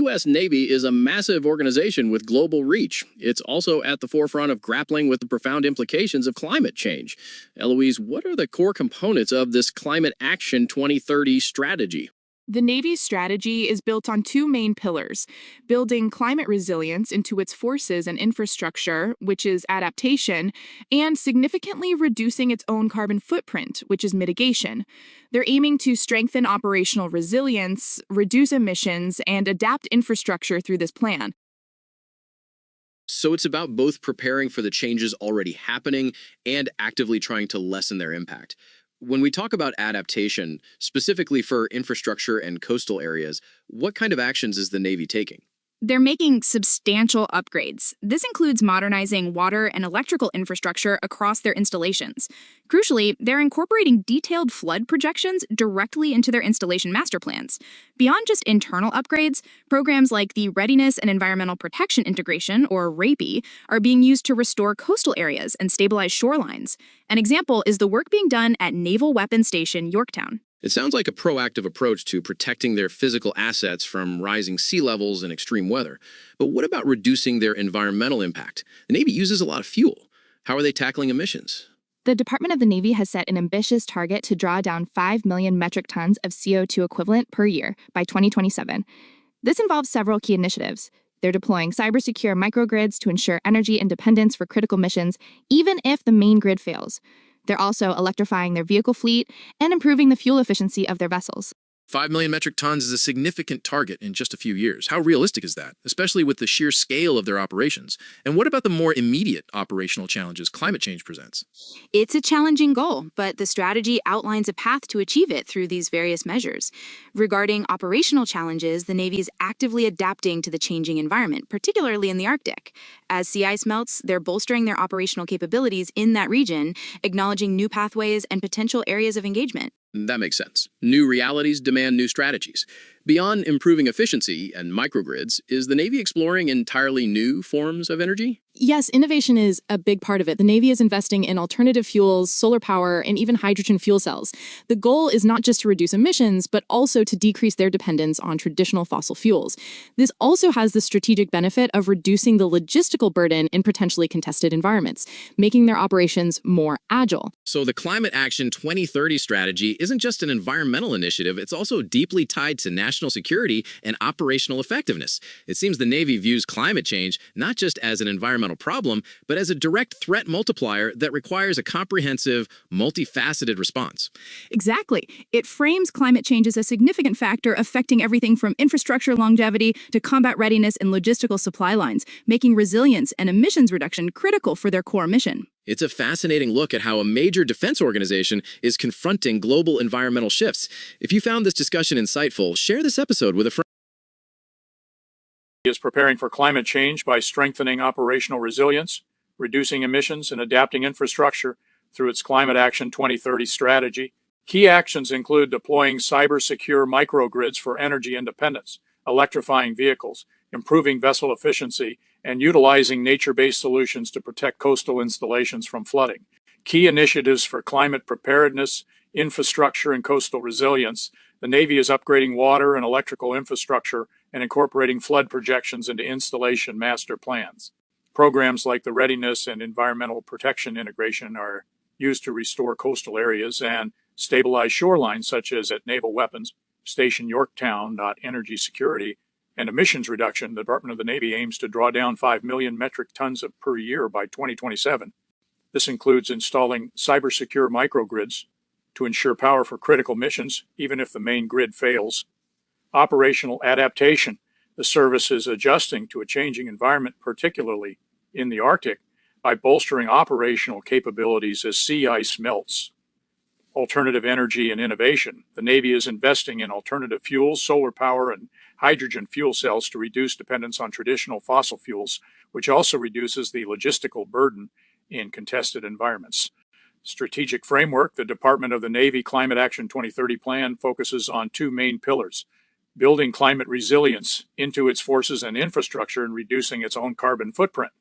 U.S. Navy is a massive organization with global reach. It's also at the forefront of grappling with the profound implications of climate change. Eloise, what are the core components of this Climate Action 2030 strategy? The Navy's strategy is built on two main pillars: building climate resilience into its forces and infrastructure, which is adaptation, and significantly reducing its own carbon footprint, which is mitigation. They're aiming to strengthen operational resilience, reduce emissions, and adapt infrastructure through this plan. So it's about both preparing for the changes already happening and actively trying to lessen their impact. When we talk about adaptation, specifically for infrastructure and coastal areas, what kind of actions is the Navy taking? They're making substantial upgrades. This includes modernizing water and electrical infrastructure across their installations. Crucially, they're incorporating detailed flood projections directly into their installation master plans. Beyond just internal upgrades, programs like the Readiness and Environmental Protection Integration, or RAPI, are being used to restore coastal areas and stabilize shorelines. An example is the work being done at Naval Weapons Station, Yorktown. It sounds like a proactive approach to protecting their physical assets from rising sea levels and extreme weather. But what about reducing their environmental impact? The Navy uses a lot of fuel. How are they tackling emissions? The Department of the Navy has set an ambitious target to draw down 5 million metric tons of CO2 equivalent per year by 2027. This involves several key initiatives. They're deploying cybersecure microgrids to ensure energy independence for critical missions, even if the main grid fails. They're also electrifying their vehicle fleet and improving the fuel efficiency of their vessels. 5 million metric tons is a significant target in just a few years. How realistic is that, especially with the sheer scale of their operations? And what about the more immediate operational challenges climate change presents? It's a challenging goal, but the strategy outlines a path to achieve it through these various measures. Regarding operational challenges, the Navy is actively adapting to the changing environment, particularly in the Arctic. As sea ice melts, they're bolstering their operational capabilities in that region, acknowledging new pathways and potential areas of engagement. That makes sense. New realities demand new strategies. Beyond improving efficiency and microgrids, is the Navy exploring entirely new forms of energy? Yes, innovation is a big part of it. The Navy is investing in alternative fuels, solar power, and even hydrogen fuel cells. The goal is not just to reduce emissions, but also to decrease their dependence on traditional fossil fuels. This also has the strategic benefit of reducing the logistical burden in potentially contested environments, making their operations more agile. So the Climate Action 2030 strategy isn't just an environmental initiative, it's also deeply tied to national security and operational effectiveness. It seems the Navy views climate change not just as an environmental problem, but as a direct threat multiplier that requires a comprehensive, multifaceted response. Exactly. It frames climate change as a significant factor affecting everything from infrastructure longevity to combat readiness and logistical supply lines, making resilience and emissions reduction critical for their core mission. It's a fascinating look at how a major defense organization is confronting global environmental shifts. If you found this discussion insightful, share this episode with a friend. Is preparing for climate change by strengthening operational resilience, reducing emissions, and adapting infrastructure through its Climate Action 2030 strategy. Key actions include deploying cyber-secure microgrids for energy independence, electrifying vehicles, improving vessel efficiency, and utilizing nature-based solutions to protect coastal installations from flooding. Key initiatives for climate preparedness, infrastructure, and coastal resilience. The Navy is upgrading water and electrical infrastructure and incorporating flood projections into installation master plans. Programs like the Readiness and Environmental Protection Integration are used to restore coastal areas and stabilize shorelines, such as at Naval Weapons Station Yorktown. Energy security and emissions reduction. The Department of the Navy aims to draw down 5 million metric tons per year by 2027. This includes installing cyber-secure microgrids to ensure power for critical missions, even if the main grid fails. Operational adaptation. The service is adjusting to a changing environment, particularly in the Arctic, by bolstering operational capabilities as sea ice melts. Alternative energy and innovation. The Navy is investing in alternative fuels, solar power, and hydrogen fuel cells to reduce dependence on traditional fossil fuels, which also reduces the logistical burden in contested environments. Strategic framework. The Department of the Navy Climate Action 2030 plan focuses on two main pillars: building climate resilience into its forces and infrastructure and reducing its own carbon footprint.